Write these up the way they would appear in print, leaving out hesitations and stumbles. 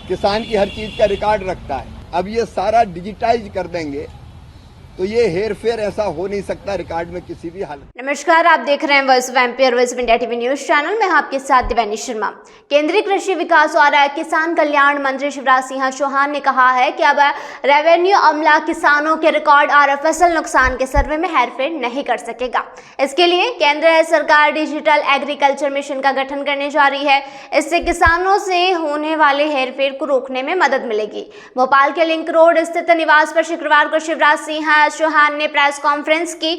किसान की हर चीज का रिकॉर्ड रखता है। अब ये सारा डिजिटाइज कर देंगे तो ये हेर फेर ऐसा हो नहीं सकता रिकॉर्ड में किसी भी हालत। नमस्कार, आप देख रहे हैं voice of MP, voice of India TV news channel में आपके साथ दिव्यानी शर्मा। केंद्रीय कृषि विकास और किसान कल्याण मंत्री शिवराज सिंह चौहान ने कहा है कि अब रेवेन्यू अमला किसानों के रिकॉर्ड और फसल नुकसान के सर्वे में हेरफेर नहीं कर सकेगा। इसके लिए केंद्र सरकार डिजिटल एग्रीकल्चर मिशन का गठन करने जा रही है। इससे किसानों से होने वाले हेरफेर को रोकने में मदद मिलेगी। भोपाल के लिंक रोड स्थित निवास पर शुक्रवार को शिवराज सिंह चौहान ने प्रेस कॉन्फ्रेंस की।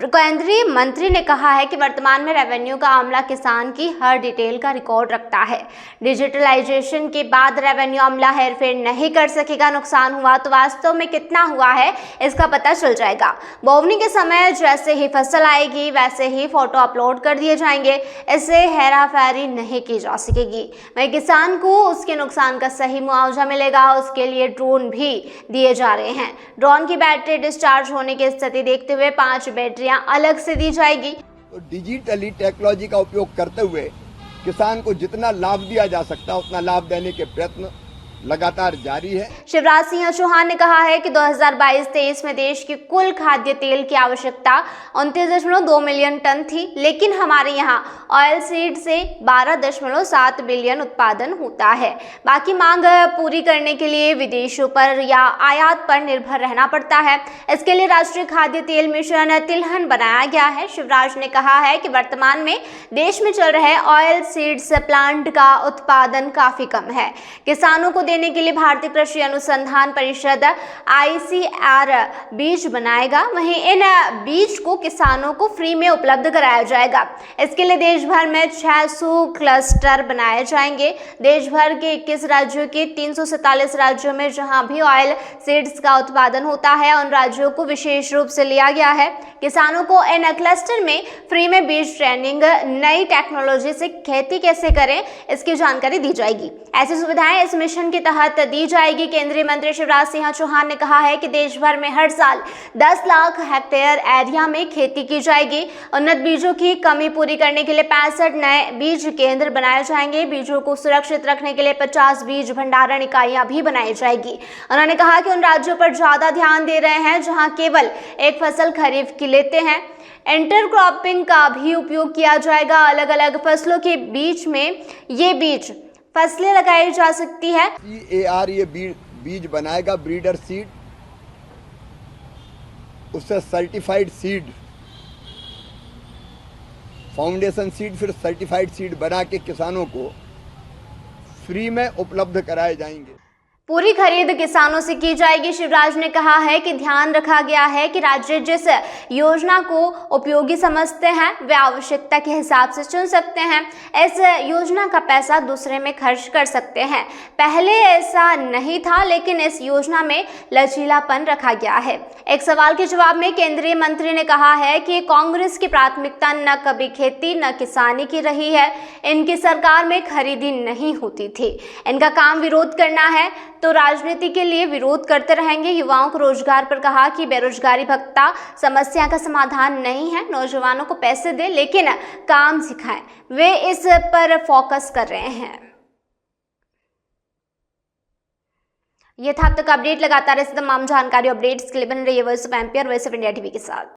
केंद्रीय मंत्री ने कहा है कि वर्तमान में रेवेन्यू का अमला किसान की हर डिटेल का रिकॉर्ड रखता है। डिजिटलाइजेशन के बाद रेवेन्यू अमला हेरफेर नहीं कर सकेगा। नुकसान हुआ तो वास्तव में कितना हुआ है इसका पता चल जाएगा। बोवनी के समय जैसे ही फसल आएगी वैसे ही फोटो अपलोड कर दिए जाएंगे। इससे हेराफेरी नहीं की जा सकेगी। वहीं किसान को उसके नुकसान का सही मुआवजा मिलेगा। उसके लिए ड्रोन भी दिए जा रहे हैं। ड्रोन की बैटरी डिस्चार्ज होने की स्थिति देखते हुए 5 बैटरियां अलग से दी जाएगी। तो डिजिटली टेक्नोलॉजी का उपयोग करते हुए किसान को जितना लाभ दिया जा सकता है उतना लाभ देने के प्रयत्न लगातार जारी है। शिवराज सिंह चौहान ने कहा है कि 2022-23 में देश की कुल खाद्य तेल की आवश्यकता 29.2 मिलियन टन थी, लेकिन हमारे यहाँ ऑयल सीड से 12.7 बिलियन उत्पादन होता है। बाकी मांग पूरी करने के लिए विदेशों पर या आयात पर निर्भर रहना पड़ता है। इसके लिए राष्ट्रीय खाद्य तेल मिशन तिलहन बनाया गया है। शिवराज ने कहा है कि वर्तमान में देश में चल रहे ऑयल सीड्स प्लांट का उत्पादन काफी कम है। किसानों को देने के लिए भारतीय कृषि अनुसंधान परिषद ICAR बीज बनाएगा। वहीं इन बीज को किसानों को फ्री में उपलब्ध कराया जाएगा। इसके लिए देश भर में 600 क्लस्टर बनाए जाएंगे। देश भर के 21 राज्यों के 347 राज्यों में जहां भी ऑयल सीड्स का उत्पादन होता है उन राज्यों को विशेष रूप से लिया गया है। किसानों को इन क्लस्टर में फ्री में बीज ट्रेनिंग, नई टेक्नोलॉजी से खेती कैसे करें इसकी जानकारी दी जाएगी। ऐसी सुविधाएं इस मिशन के तहत दी जाएगी। केंद्रीय मंत्री शिवराज सिंह चौहान ने कहा है कि देश भर में हर साल 10 लाख हेक्टेयर एरिया में खेती की जाएगी। उन्नत बीजों की कमी पूरी करने के लिए 65 नए बीज केंद्र बनाए जाएंगे। बीजों को सुरक्षित रखने के लिए 50 बीज भंडारण इकाइयां भी बनाई जाएगी। उन्होंने कहा कि उन राज्यों पर ज्यादा ध्यान दे रहे हैं जहां केवल एक फसल खरीफ की लेते हैं। इंटरक्रॉपिंग का भी उपयोग किया जाएगा। अलग अलग फसलों के बीच में ये बीज फसलें लगाई जा सकती है। CAR ये बीज बनाएगा, ब्रीडर सीड, उससे सर्टिफाइड सीड, फाउंडेशन सीड, फिर सर्टिफाइड सीड बना के किसानों को फ्री में उपलब्ध कराए जाएंगे। पूरी खरीद किसानों से की जाएगी। शिवराज ने कहा है कि ध्यान रखा गया है कि राज्य जिस योजना को उपयोगी समझते हैं वे आवश्यकता के हिसाब से चुन सकते हैं। इस योजना का पैसा दूसरे में खर्च कर सकते हैं। पहले ऐसा नहीं था, लेकिन इस योजना में लचीलापन रखा गया है। एक सवाल के जवाब में केंद्रीय मंत्री ने कहा है कि कांग्रेस की प्राथमिकता न कभी खेती न किसानी की रही है। इनकी सरकार में खरीदी नहीं होती थी। इनका काम विरोध करना है तो राजनीति के लिए विरोध करते रहेंगे। युवाओं को रोजगार पर कहा कि बेरोजगारी भत्ता समस्या का समाधान नहीं है। नौजवानों को पैसे दे लेकिन काम सिखाएं। वे इस पर फोकस कर रहे हैं। ये था अब तक अपडेट। लगातार इस तमाम जानकारी अपडेट्स के लिए बन रही है वॉइस ऑफ एमपी और वॉइस ऑफ इंडिया टीवी के साथ।